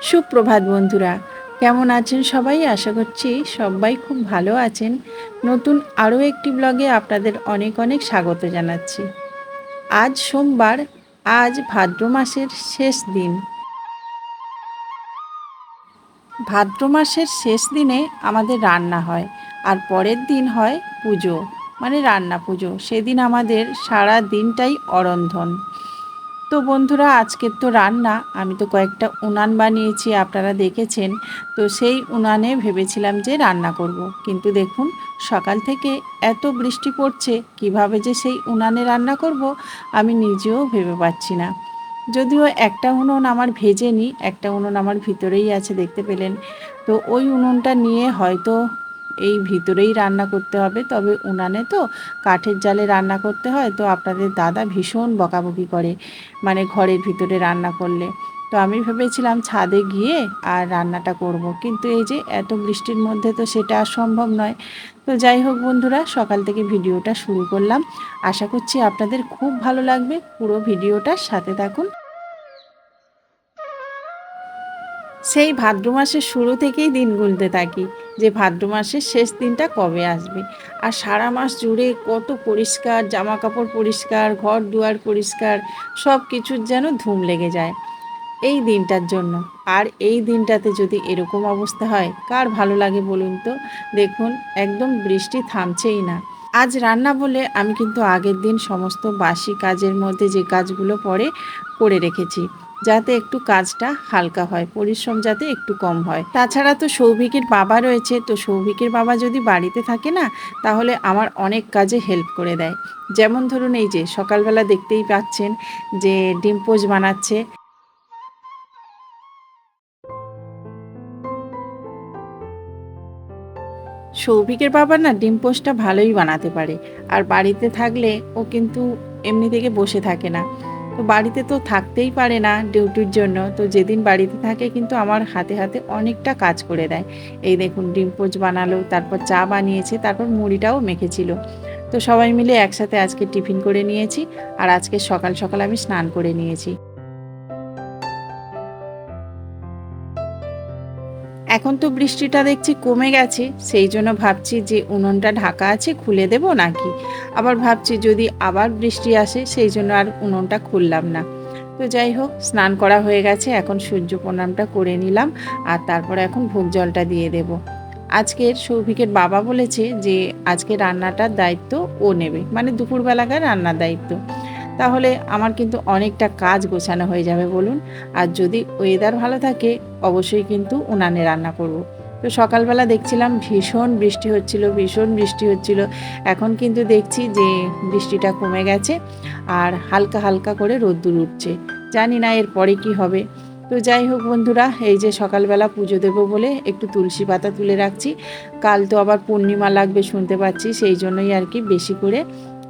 সুপ্রভাত বন্ধুরা, কেমন আছেন সবাই? আশা করছি সবাই খুব ভালো আছেন। নতুন আরও একটি ব্লগে আপনাদের অনেক অনেক স্বাগত জানাচ্ছি। আজ সোমবার, আজ ভাদ্র মাসের শেষ দিন। ভাদ্র মাসের শেষ দিনে আমাদের রান্না হয়, আর পরের দিন হয় পুজো, মানে রান্না পুজো। সেদিন আমাদের সারা দিনটাই অরন্ধন। তো বন্ধুরা, আজকের তো রান্না, আমি তো কয়েকটা উনান বানিয়েছি, আপনারা দেখেছেন। তো সেই উনানে ভেবেছিলাম যে রান্না করব, কিন্তু দেখুন সকাল থেকে এত বৃষ্টি পড়ছে, কিভাবে যে সেই উনানে রান্না করব আমি নিজেও ভেবে পাচ্ছি না। যদিও একটা উনুন আমার ভেজেনি, একটা উনুন আমার ভিতরেই আছে, দেখতে পেলেন। তো ওই উনুনটা নিয়ে হয়তো এই ভিতরেই রান্না করতে হবে, তবে উনানে তো কাঠের জালে রান্না করতে হয়। তো আপনাদের দাদা ভীষণ বকাবকি করে, মানে ঘরের ভিতরে রান্না করলে। তো আমি ভেবেছিলাম ছাদে গিয়ে আর রান্নাটা করব, কিন্তু এই যে এত বৃষ্টির মধ্যে তো সেটা আর সম্ভব নয়। তো যাই হোক বন্ধুরা, সকাল থেকে ভিডিওটা শুরু করলাম, আশা করছি আপনাদের খুব ভালো লাগবে। পুরো ভিডিওটার সাথে থাকুন। সেই ভাদ্র মাসের শুরু থেকেই দিন গুনতে থাকি যে ভাদ্র মাসের শেষ দিনটা কবে আসবে। আর সারা মাস জুড়ে কত পরিষ্কার, জামা কাপড় পরিষ্কার, ঘর দুয়ার পরিষ্কার, সব কিছুর যেন ধুম লেগে যায় এই দিনটার জন্য। আর এই দিনটাতে যদি এরকম অবস্থা হয়, কার ভালো লাগে বলুন তো? দেখুন, একদম বৃষ্টি থামছেই না। আজ রান্না বলে আমি কিন্তু আগের দিন সমস্ত বাসি কাজের মধ্যে যে কাজগুলো পড়ে করে রেখেছি, যাতে একটু কাজটা হালকা হয়, পরিশ্রম যাতে একটু কম হয়। তাছাড়া তো সৌভিকের বাবা রয়েছে, তো সৌভিকের বাবা যদি বাড়িতে থাকে না, তাহলে আমার অনেক কাজে হেল্প করে দেয়। যেমন ধরুন, এই যে সকালবেলা দেখতেই পাচ্ছেন যে ডিম পোচ বানাচ্ছে। সৌভিকের বাবা না ডিম পোস্টটা ভালোই বানাতে পারে, আর বাড়িতে থাকলে ও কিন্তু এমনি থেকে বসে থাকে না। তো বাড়িতে তো থাকতেই পারে না ডিউটির জন্য, তো যেদিন বাড়িতে থাকে কিন্তু আমার হাতে হাতে অনেকটা কাজ করে দেয়। এই দেখুন, ডিম পোচ বানালো, তারপর চা বানিয়েছে, তারপর মুড়িটাও মেখেছিল। তো সবাই মিলে একসাথে আজকে টিফিন করে নিয়েছি, আর আজকে সকাল সকাল আমি স্নান করে নিয়েছি। এখন তো বৃষ্টিটা দেখছি কমে গেছে, সেই জন্য ভাবছি যে উনুনটা ঢাকা আছে, খুলে দেব নাকি। আবার ভাবছি যদি আবার বৃষ্টি আসে, সেই জন্য আর উনুনটা খুললাম না। তো যাই হোক, স্নান করা হয়ে গেছে, এখন সূর্য প্রণামটা করে নিলাম, আর তারপরে এখন ভোগ জলটা দিয়ে দেব। আজকের সৌভিকের বাবা বলেছে যে আজকে রান্নাটার দায়িত্ব ও নেবে, মানে দুপুরবেলাকার রান্নার দায়িত্ব। তাহলে আমার কিন্তু অনেকটা কাজ গোছানো হয়ে যাবে বলুন। আর যদি ওয়েদার ভালো থাকে, অবশ্যই কিন্তু উনানে রান্না করব। তো সকালবেলা দেখছিলাম ভীষণ বৃষ্টি হচ্ছিল, ভীষণ বৃষ্টি হচ্ছিল। এখন কিন্তু দেখছি যে বৃষ্টিটা কমে গেছে, আর হালকা হালকা করে রোদ্দুর উঠছে। জানি না এরপরে কি হবে। তো যাই হোক বন্ধুরা, এই যে সকালবেলা পুজো দেবো বলে একটু তুলসী পাতা তুলে রাখছি। কাল তো আবার পূর্ণিমা লাগবে শুনতে পাচ্ছি, সেই জন্যই আর কি বেশি করে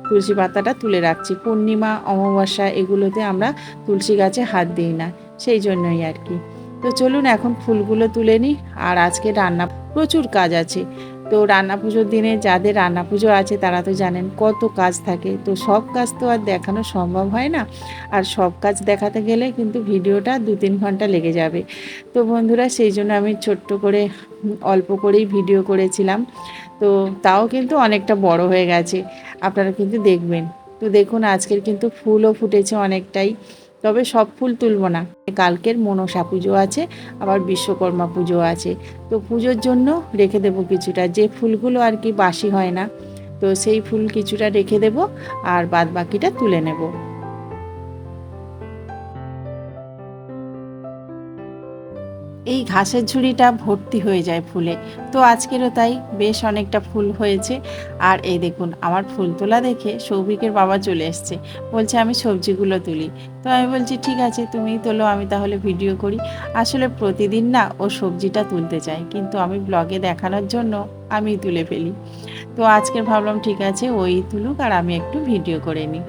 তুলসী পাতাটা তুলে রাখছি। পূর্ণিমা, অমাবস্যা এগুলোতে আমরা তুলসী গাছে হাত দিই না, সেই জন্যই আর কি। তো চলুন এখন ফুলগুলো তুলে নিই। আর আজকে রান্না প্রচুর কাজ আছে। তো রান্না পুজোর দিনে যাদের রান্না পুজো আছে তারা তো জানেন কত কাজ থাকে, তো সব কাজ তো আর দেখানো সম্ভব হয় না। আর সব কাজ দেখাতে গেলে কিন্তু ভিডিওটা 2-3 ঘন্টা লেগে যাবে। তো বন্ধুরা, সেই জন্য আমি ছোট্ট করে অল্প করেই ভিডিও করেছিলাম। তো তাও কিন্তু অনেকটা বড় হয়ে গেছে, আপনারা কিন্তু দেখবেন। তো দেখুন, আজকের কিন্তু ফুলও ফুটেছে অনেকটাই, তবে সব ফুল তুলব না। কালকের মনসা পুজো আছে, আবার বিশ্বকর্মা পুজো আছে। তো পুজোর জন্য রেখে দেব কিছুটা, যে ফুলগুলো আর কি বাসি হয় না, তো সেই ফুল কিছুটা রেখে দেব, আর বাদ বাকিটা তুলে নেব। এই ঘাসের ঝুড়িটা ভর্তি হয়ে যায় ফুলে। তো আজকেরও তাই, বেশ অনেকটা ফুল হয়েছে। আর এই দেখুন, আমার ফুল তোলা দেখে সৌভিকের বাবা চলে এসছে, বলছে আমি সবজিগুলো তুলি। তো আমি বলছি ঠিক আছে, তুমিই তোলো, আমি তাহলে ভিডিও করি। আসলে প্রতিদিন না ও সবজিটা তুলতে চায়, কিন্তু আমি ব্লগে দেখানোর জন্য আমি তুলে ফেলি। তো আজকের ভাবলাম ঠিক আছে, ওই তুলুক আর আমি একটু ভিডিও করে নিই।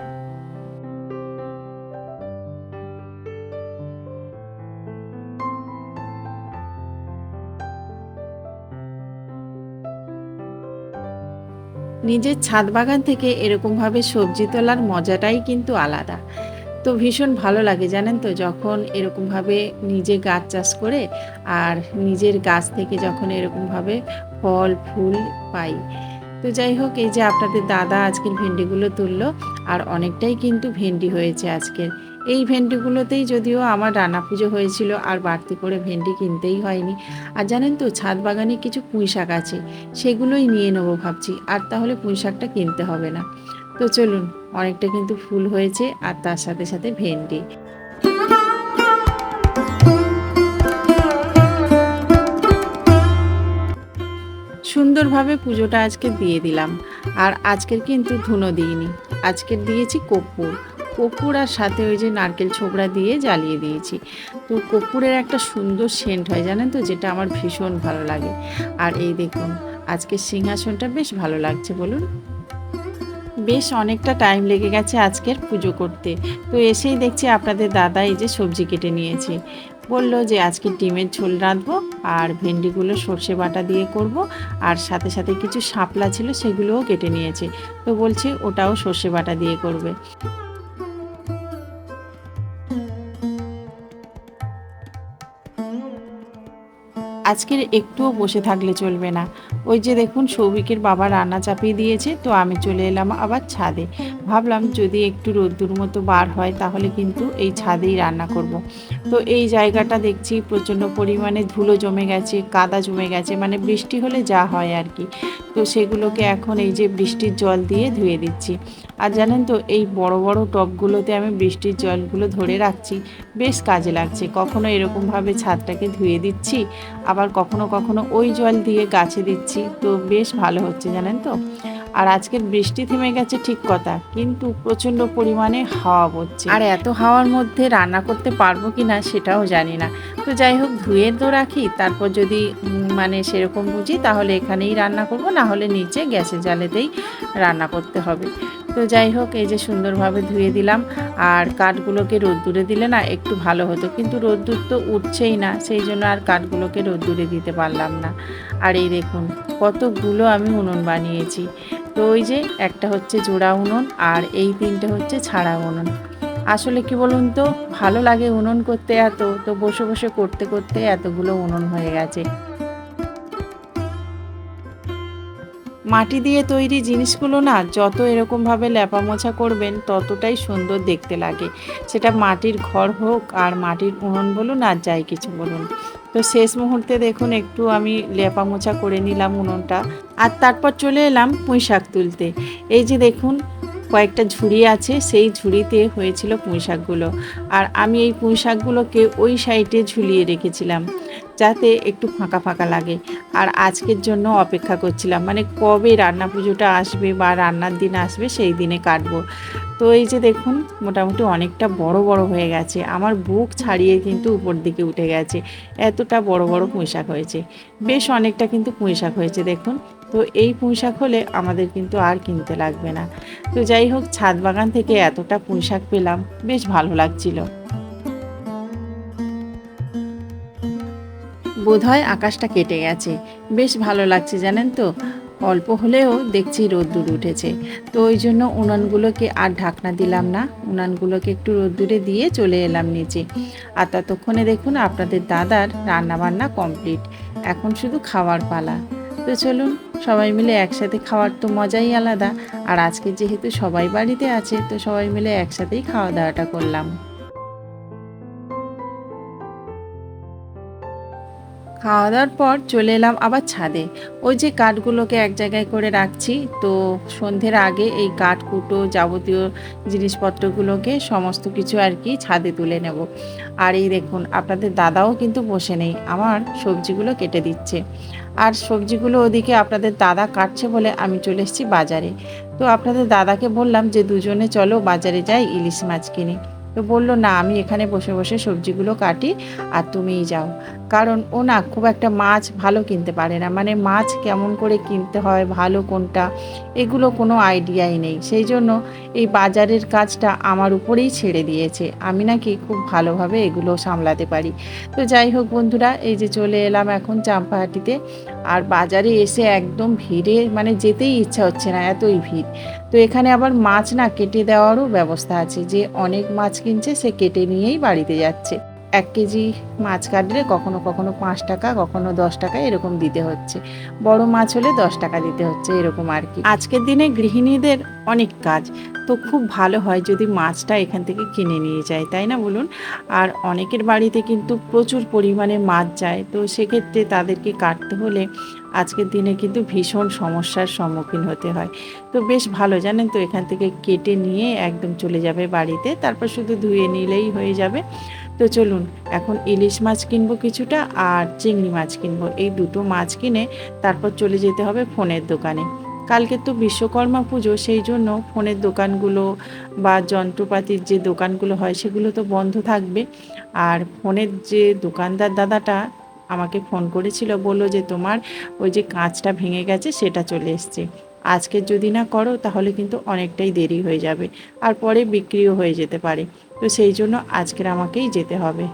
নিজের ছাদ বাগান থেকে এরকমভাবে সবজি তোলার মজাটাই কিন্তু আলাদা। তো ভীষণ ভালো লাগে জানেন তো, যখন এরকমভাবে নিজে গাছ চাষ করে আর নিজের গাছ থেকে যখন এরকমভাবে ফল ফুল পাই। তো যাই হোক, এই যে আপনাদের দাদা আজকের ভেন্ডিগুলো তুললো, আর অনেকটাই কিন্তু ভেন্ডি হয়েছে আজকের। এই ভেন্ডিগুলোতেই যদিও আমার রান্না পুজো হয়েছিল, আর বাড়তি করে ভেন্ডি কিনতেই হয়নি। আর জানেন তো, ছাদ বাগানে কিছু পুঁই শাক আছে, সেগুলোই নিয়ে নেবো ভাবছি, আর তাহলে পুঁই শাকটা কিনতে হবে না। তো চলুন, অনেকটা কিন্তু ফুল হয়েছে আর তার সাথে সাথে ভেন্ডি। সুন্দরভাবে পুজোটা আজকে দিয়ে দিলাম। আর আজকের কিন্তু ধুনো দিইনি, আজকের দিয়েছি কর্পূর। কর্পূর আর সাথে ওই যে নারকেল ছোবড়া দিয়ে জ্বালিয়ে দিয়েছি। তো কর্পূরের একটা সুন্দর সেন্ট হয় জানেন তো, যেটা আমার ভীষণ ভালো লাগে। আর এই দেখুন, আজকের সিংহাসনটা বেশ ভালো লাগছে বলুন। বেশ অনেকটা টাইম লেগে গেছে আজকের পুজো করতে। তো এসেই দেখছি আপনাদের দাদা এই যে সবজি কেটে নিয়েছে। বলল যে আজকে ডিমের ঝোল রাঁধবো, আর ভেন্ডিগুলো সর্ষে বাটা দিয়ে করব, আর সাথে সাথে কিছু শাপলা ছিল সেগুলোও কেটে নিয়েছে। তো বলছে ওটাও সর্ষে বাটা দিয়ে করবে। আজকের একটুও বসে থাকলে চলবে না। ওই যে দেখুন, সৌভিকের বাবা রান্না চাপিয়ে দিয়েছে, তো আমি চলে এলাম আবার ছাদে। ভাবলাম যদি একটু রোদ্দুর মতো বার হয় তাহলে কিন্তু এই ছাদেই রান্না করব। তো এই জায়গাটা দেখছি প্রচণ্ড পরিমাণে ধুলো জমে গেছে, কাদা জমে গেছে, মানে বৃষ্টি হলে যা হয় আর কি। তো সেগুলোকে এখন এই যে বৃষ্টির জল দিয়ে ধুয়ে দিচ্ছি। আর জানেন তো, এই বড় বড় টবগুলোতে আমি বৃষ্টির জলগুলো ধরে রাখছি, বেশ কাজে লাগছে। কখনো এরকমভাবে ছাদটাকে ধুয়ে দিচ্ছি, আবার কখনো কখনো ওই জল দিয়ে গাছে দিচ্ছি, তো বেশ ভালো হচ্ছে জানেন তো। আর আজকের বৃষ্টি থেমে গেছে ঠিক কথা, কিন্তু প্রচণ্ড পরিমাণে হাওয়া বইছে, আর এত হাওয়ার মধ্যে রান্না করতে পারবো কি না সেটাও জানি না। তো যাই হোক, ধুয়ে তো রাখি, তারপর যদি মানে সেরকম বুঝি তাহলে এখানেই রান্না করব, না হলে নিচে গ্যাসের জালেতেই রান্না করতে হবে। তো যাই হোক, এই যে সুন্দরভাবে ধুয়ে দিলাম। আর কাঠগুলোকে রোদ্দুরে দিলে না একটু ভালো হতো, কিন্তু রোদ্দুর তো উঠছেই না, সেই জন্য আর কাঠগুলোকে রোদ্দুরে দিতে পারলাম না। আর এই দেখুন, কতগুলো আমি উনুন বানিয়েছি। তো ওই যে একটা হচ্ছে জোড়া উনুন, আর এই তিনটে হচ্ছে ছাড়া উনুন। আসলে কি বলুন তো, ভালো লাগে উনুন করতে এত, তো বসে বসে করতে করতে এতগুলো উনুন হয়ে গেছে। মাটি দিয়ে তৈরি জিনিসগুলো না যত এরকমভাবে লেপা মোছা করবেন ততটাই সুন্দর দেখতে লাগে। সেটা মাটির ঘর হোক আর মাটির উনুন বলুন আর যাই কিছু বলুন। তো শেষ মুহূর্তে দেখুন একটু আমি লেপা মোছা করে নিলাম উনুনটা, আর তারপর চলে এলাম পুঁই শাক তুলতে। এই যে দেখুন, কয়েকটা ঝুড়ি আছে, সেই ঝুড়িতে হয়েছিল পুঁই শাকগুলো। আর আমি এই পুঁই শাকগুলোকে ওই সাইডে ঝুলিয়ে রেখেছিলাম, যাতে একটু ফাঁকা ফাঁকা লাগে। আর আজকের জন্য অপেক্ষা করছিলাম, মানে কবে রান্না পুজোটা আসবে বা রান্নার দিন আসবে সেই দিনে কাটবো। তো এই যে দেখুন, মোটামুটি অনেকটা বড় বড় হয়ে গেছে, আমার বুক ছাড়িয়ে কিন্তু উপর দিকে উঠে গেছে, এতটা বড় বড় পুঁইশাক হয়েছে। বেশ অনেকটা কিন্তু পুঁইশাক হয়েছে দেখুন। তো এই পুঁইশাক হলে আমাদের কিন্তু আর কিনতে লাগবে না। তো যাই হোক, ছাদ বাগান থেকে এতটা পুঁইশাক পেলাম, বেশ ভালো লাগছিল। বোধহয় আকাশটা কেটে গেছে, বেশ ভালো লাগছে জানেন তো। অল্প হলেও দেখছি রোদ্দুর উঠেছে। তো ওই জন্য উনানগুলোকে আর ঢাকনা দিলাম না, উনানগুলোকে একটু রোদ্দুরে দিয়ে চলে এলাম নিচে। আর ততক্ষণে দেখুন আপনাদের দাদার রান্না বান্না কমপ্লিট, এখন শুধু খাওয়ার পালা। তো চলুন, সবাই মিলে একসাথে খাওয়ার তো মজাই আলাদা। আর আজকে যেহেতু সবাই বাড়িতে আছে, তো সবাই মিলে একসাথেই খাওয়া দাওয়াটা করলাম। খাওয়া দাওয়ার পর চলে এলাম আবার ছাদে। ওই যে কাঠগুলোকে এক জায়গায় করে রাখছি, তো সন্ধ্যের আগে এই কাঠ কুটো যাবতীয় জিনিসপত্রগুলোকে সমস্ত কিছু আর কি ছাদে তুলে নেব। আর এই দেখুন, আপনাদের দাদাও কিন্তু বসে নেই, আমার সবজিগুলো কেটে দিচ্ছে। আর সবজিগুলো ওদিকে আপনাদের দাদা কাটছে বলে আমি চলে এসেছি বাজারে। তো আপনাদের দাদাকে বললাম যে দুজনে চলো বাজারে যাই, ইলিশ মাছ কিনি। তো বললো না, আমি এখানে বসে বসে সবজিগুলো কাটি, আর তুমিই যাও। কারণ ও না খুব একটা মাছ ভালো কিনতে পারে না, মানে মাছ কেমন করে কিনতে হয়, ভালো কোনটা, এগুলো কোনো আইডিয়াই নেই। সেই জন্য এই বাজারের কাজটা আমার উপরেই ছেড়ে দিয়েছে, আমি নাকি খুব ভালোভাবে এগুলো সামলাতে পারি। তো যাই হোক বন্ধুরা, এই যে চলে এলাম এখন চাম্পাহাটিতে। আর বাজারে এসে একদম ভিড়ে মানে যেতেই ইচ্ছা হচ্ছে না, এতই ভিড়। তো এখানে আবার মাছ না কেটে দেওয়ারও ব্যবস্থা আছে, যে অনেক মাছ কিনছে সে কেটে নিয়েই বাড়িতে যাচ্ছে। 1 কেজি মাছ কাটলে কখনো কখনো 5 টাকা, কখনো 10 টাকা এরকম দিতে হচ্ছে। বড় মাছ হলে 10 টাকা দিতে হচ্ছে, এরকম আর কি। আজকের দিনে গৃহিণীদের অনেক কাজ, তো খুব ভালো হয় যদি মাছটা এখান থেকে কিনে নিয়ে যায়, তাই না বলুন? আর অনেকের বাড়িতে কিন্তু প্রচুর পরিমাণে মাছ যায়, তো সেক্ষেত্রে তাদেরকে কাটতে হলে আজকের দিনে কিন্তু ভীষণ সমস্যার সম্মুখীন হতে হয়। তো বেশ ভালো, জানেন তো, এখান থেকে কেটে নিয়ে একদম চলে যাবে বাড়িতে, তারপর শুধু ধুয়ে নিলেই হয়ে যাবে। তো চলুন, এখন ইলিশ মাছ কিনবো কিছুটা, আর চিংড়ি মাছ কিনবো, এই দুটো মাছ কিনে তারপর চলে যেতে হবে ফোনের দোকানে। কালকে তো বিশ্বকর্মা পুজো, সেই জন্য ফোনের দোকানগুলো বা যন্ত্রপাতির যে দোকানগুলো হয় সেগুলো তো বন্ধ থাকবে। আর ফোনের যে দোকানদার দাদাটা আমাকে ফোন করেছিল, বলল যে তোমার ওই যে কাঁচটা ভেঙে গেছে সেটা চলে এসছে, আজকে যদি না করো তাহলে কিন্তু অনেকটাই দেরি হয়ে যাবে, আর পরে বিক্রিও হয়ে যেতে পারে। তো সেই জন্য আজকের আমাকেই যেতে হবে।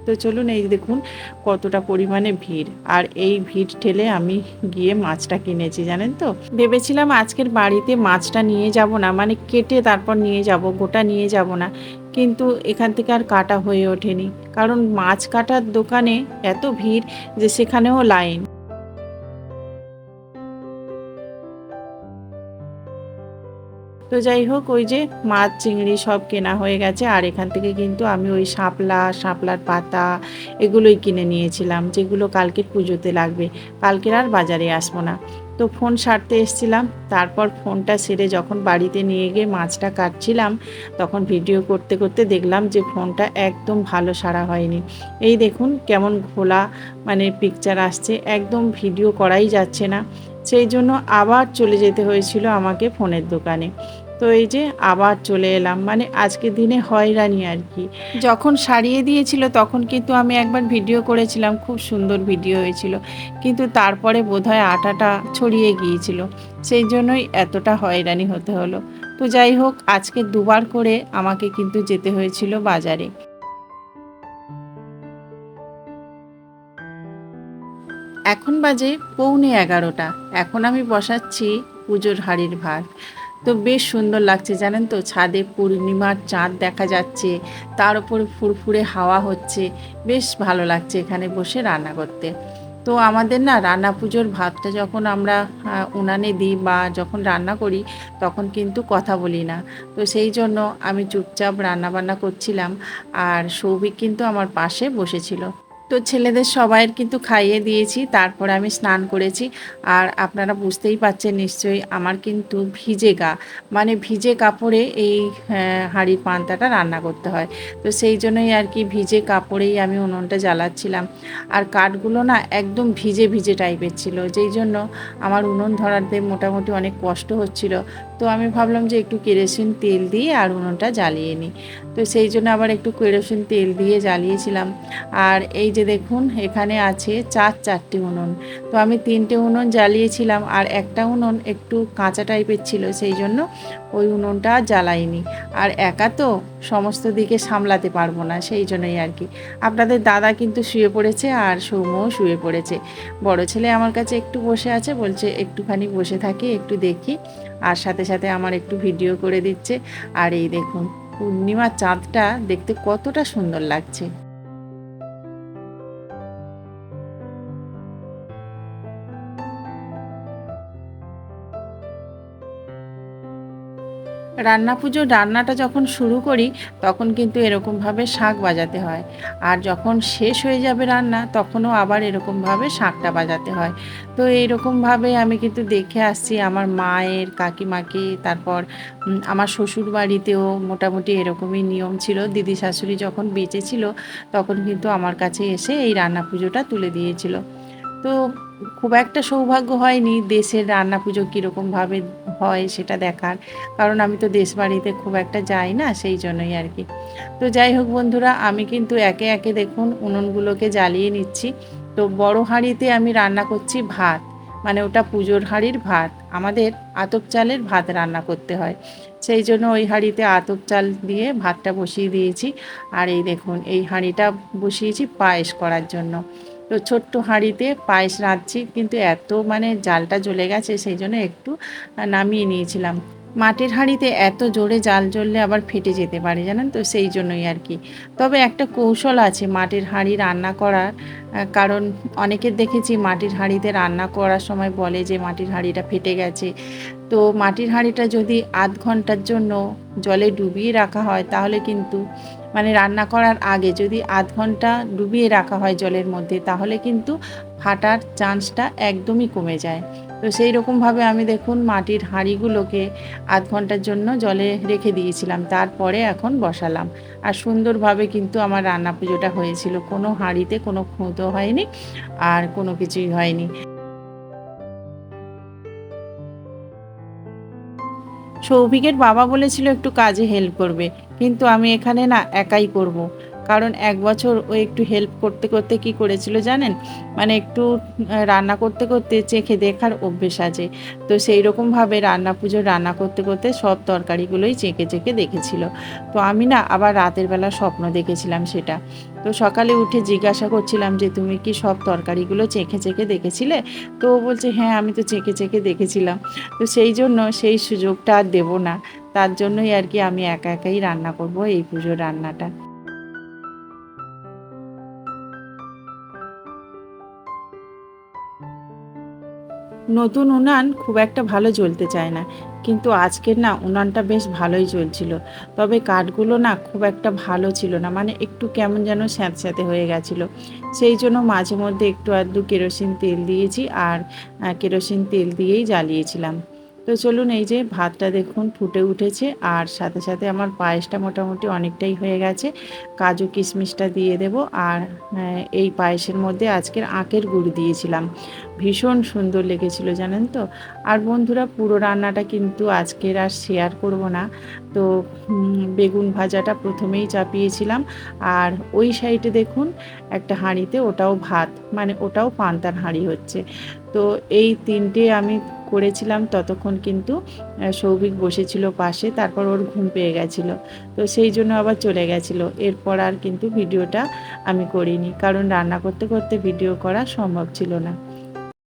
তো চলুন, এই দেখুন কতটা পরিমাণে ভিড়, আর এই ভিড় ঠেলে আমি গিয়ে মাছটা কিনেছি, জানেন তো। ভেবেছিলাম আজকের বাড়িতে মাছটা নিয়ে যাব না, মানে কেটে তারপর নিয়ে যাব, গোটা নিয়ে যাব না, কিন্তু এখান থেকে আর কাটা হয়ে ওঠেনি, কারণ মাছ কাটার দোকানে এত ভিড় যে সেখানেও লাইন। তো যাই হোক, ওই যে মাছ চিংড়ি সব কেনা হয়ে গেছে, আর এখান থেকে কিন্তু আমি ওই শাপলার পাতা এগুলোই কিনে নিয়েছিলাম, যেগুলো কালকের পুজোতে লাগবে, কালকের আর বাজারে আসবো না। তো ফোন সারতে এসেছিলাম, তারপর ফোনটা সেরে যখন বাড়িতে নিয়ে গিয়ে মাছটা কাটছিলাম, তখন ভিডিও করতে করতে দেখলাম যে ফোনটা একদম ভালো সারা হয়নি। এই দেখুন কেমন ঘোলা, মানে পিকচার আসছে, একদম ভিডিও করাই যাচ্ছে না। সেই জন্য আবার চলে যেতে হয়েছিল আমাকে ফোনের দোকানে। তো এই যে আবার চলে এলাম, মানে আজকের দিনে হয়রানি আর কি। যখন সারিয়ে দিয়েছিল তখন কিন্তু আমি একবার ভিডিও করেছিলাম, খুব সুন্দর ভিডিও হয়েছিল, কিন্তু তারপরে বোধহয় আটাটা ছড়িয়ে গিয়েছিল, সেই জন্যই এতটা হয়রানি হতে হলো। তো যাই হোক, আজকে দুবার করে আমাকে কিন্তু যেতে হয়েছিল বাজারে। এখন বাজে 11:45, এখন আমি বসাচ্ছি পুজোর হাঁড়ির ভাত। তো বেশ সুন্দর লাগছে, জানেন তো, ছাদে পূর্ণিমার চাঁদ দেখা যাচ্ছে, তার উপরে ফুরফুরে হাওয়া হচ্ছে, বেশ ভালো লাগছে এখানে বসে রান্না করতে। তো আমাদের না রান্না পুজোর ভাতটা যখন আমরা উনানে দিই বা যখন রান্না করি, তখন কিন্তু কথা বলি না। তো সেই জন্য আমি চুপচাপ রান্না বান্না করছিলাম, আর সৌভিক কিন্তু আমার পাশে বসেছিল। তো ছেলেদের সবাইয়ের কিন্তু খাইয়ে দিয়েছি, তারপরে আমি স্নান করেছি। আর আপনারা বুঝতেই পারছেন নিশ্চয়ই, আমার কিন্তু ভিজে গা, মানে ভিজে কাপড়ে এই হাঁড়ির পান্তাটা রান্না করতে হয়। তো সেই জন্যই আর কি ভিজে কাপড়েই আমি উনুনটা জ্বালাচ্ছিলাম। আর কাঠগুলো না একদম ভিজে ভিজে টাইপের ছিল, যেই জন্য আমার উনুন ধরাতে মোটামুটি অনেক কষ্ট হচ্ছিল। তো আমি ভাবলাম যে একটু কেরোসিন তেল দিয়ে আর উনুনটা জ্বালিয়ে নিই। তো সেই জন্য আবার একটু কেরোসিন তেল দিয়ে জ্বালিয়েছিলাম। আর এই যে দেখুন, এখানে আছে 4টি উনুন। তো আমি 3টে উনুন জ্বালিয়েছিলাম, আর একটা উনুন একটু কাঁচা টাইপের ছিল, সেই জন্য ওই উনুনটা জ্বালাইনি। আর একা তো সমস্ত দিকে সামলাতে পারবো না, সেই জন্যই আর কি। আপনাদের দাদা কিন্তু শুয়ে পড়েছে, আর সৌম্যও শুয়ে পড়েছে। বড় ছেলে আমার কাছে একটু বসে আছে, বলছে একটুখানি বসে থাকি, একটু দেখি, আর সাথে সাথে আমার একটু ভিডিও করে দিচ্ছে। আর এই দেখুন পূর্ণিমার চাঁদটা দেখতে কতটা সুন্দর লাগছে। রান্নাটা যখন শুরু করি, তখন কিন্তু এরকমভাবে শাঁখ বাজাতে হয়, আর যখন শেষ হয়ে যাবে রান্না তখনও আবার এরকমভাবে শাঁখটা বাজাতে হয়। তো এইরকমভাবে আমি কিন্তু দেখে আসছি আমার মায়ের, কাকিমাকে, তারপর আমার শ্বশুর বাড়িতেও মোটামুটি এরকমই নিয়ম ছিল। দিদি শাশুড়ি যখন বেঁচে ছিল তখন কিন্তু আমার কাছে এসে এই রান্না পুজোটা তুলে দিয়েছিল। তো খুব একটা সৌভাগ্য হয়নি দেশের রান্না পুজো কীরকমভাবে হয় সেটা দেখার, কারণ আমি তো দেশ বাড়িতে খুব একটা যাই না, সেই জন্যই আর কি। তো যাই হোক বন্ধুরা, আমি কিন্তু একে একে দেখুন উনুনগুলোকে জ্বালিয়ে নিচ্ছি। তো বড় হাঁড়িতে আমি রান্না করছি ভাত, মানে ওটা পুজোর হাঁড়ির ভাত, আমাদের আতপ চালের ভাত রান্না করতে হয়, সেই জন্য ওই হাঁড়িতে আতপ চাল দিয়ে ভাতটা বসিয়ে দিয়েছি। আর এই দেখুন এই হাঁড়িটা বসিয়েছি পায়েস করার জন্য। তো ছোট্ট হাঁড়িতে পায়েস রাঁধছি, কিন্তু এত মানে জালটা জ্বলে গেছে, সেই জন্য একটু নামিয়ে নিয়েছিলাম। মাটির হাঁড়িতে এত জোরে জাল জ্বললে আবার ফেটে যেতে পারে জানেন তো, সেই জন্যই আর কি। তবে একটা কৌশল আছে মাটির হাঁড়ি রান্না করার, কারণ অনেকের দেখেছি মাটির হাঁড়িতে রান্না করার সময় বলে যে মাটির হাঁড়িটা ফেটে গেছে। তো মাটির হাঁড়িটা যদি আধ ঘন্টার জন্য জলে ডুবিয়ে রাখা হয় তাহলে কিন্তু, মানে রান্না করার আগে যদি আধ ঘন্টা ডুবিয়ে রাখা হয় জলের মধ্যে, তাহলে কিন্তু ফাটার চান্সটা একদমই কমে যায়। তো সেই রকমভাবে আমি দেখুন মাটির হাঁড়িগুলোকে আধ ঘন্টার জন্য জলে রেখে দিয়েছিলাম, তারপরে এখন বসালাম। আর সুন্দরভাবে কিন্তু আমার রান্না পুজোটা হয়েছিল, কোনো হাঁড়িতে কোনো খুঁতো হয়নি আর কোনো কিছুই হয়নি। সৌভিকের বাবা বলেছিল একটু কাজে হেল্প করবে, কিন্তু আমি এখানে না একাই করব। কারণ ১ বছর ও একটু হেল্প করতে করতে কি করেছিল জানেন, মানে একটু রান্না করতে করতে চেখে দেখার অভ্যেস আছে। তো সেই রকমভাবে পুজোর রান্না করতে করতে সব তরকারিগুলোই চেখে চেখে দেখেছিল। তো আমি না আবার রাতের বেলা স্বপ্ন দেখেছিলাম সেটা। তো সকালে উঠে জিজ্ঞাসা করছিলাম যে তুমি কি সব তরকারিগুলো চেখে চেখে দেখেছিলে? তো ও বলছে হ্যাঁ আমি তো চেখে চেখে দেখেছিলাম। তো সেই জন্য সেই সুযোগটা আর দেব না। তার জন্যই আর কি আমি একা একাই রান্না করব এই পুজোর রান্নাটা। নতুন উনান খুব একটা ভালো জ্বলতে চায় না। কিন্তু আজকের না উনানটা বেশ ভালোই জ্বলছিল। তবে কাঠগুলো না খুব একটা ভালো ছিল না। মানে একটু কেমন যেন স্যাঁতস্যাঁতে হয়ে গেছিল। সেই জন্য মাঝে মধ্যে একটু আধটু কেরোসিন তেল দিয়েছি আর কেরোসিন তেল দিয়েই জ্বালিয়েছিলাম। তো চলুন এই যে ভাতটা দেখুন ফুটে উঠেছে আর সাথে সাথে আমার পায়েসটা মোটামুটি অনেকটাই হয়ে গেছে। কাজু কিশমিশটা দিয়ে দেব আর এই পায়েসের মধ্যে আজকের আখের গুড় দিয়েছিলাম। ভীষণ সুন্দর লেগেছিল জানেন তো। আর বন্ধুরা পুরো রান্নাটা কিন্তু আজকের আর শেয়ার করব না। তো বেগুন ভাজাটা প্রথমেই চাপিয়েছিলাম আর ওই সাইডে দেখুন একটা হাঁড়িতে ওটাও ভাত, মানে ওটাও পান্তার হাঁড়ি হচ্ছে। তো এই ৩টে আমি করেছিলাম, ততক্ষণ কিন্তু সৌভিক বসেছিল পাশে, তারপর ওর ঘুম পেয়ে গেছিলো। তো সেই জন্য আবার চলে গেছিলো। এরপর আর কিন্তু ভিডিওটা আমি করিনি, কারণ রান্না করতে করতে ভিডিও করা সম্ভব ছিল না।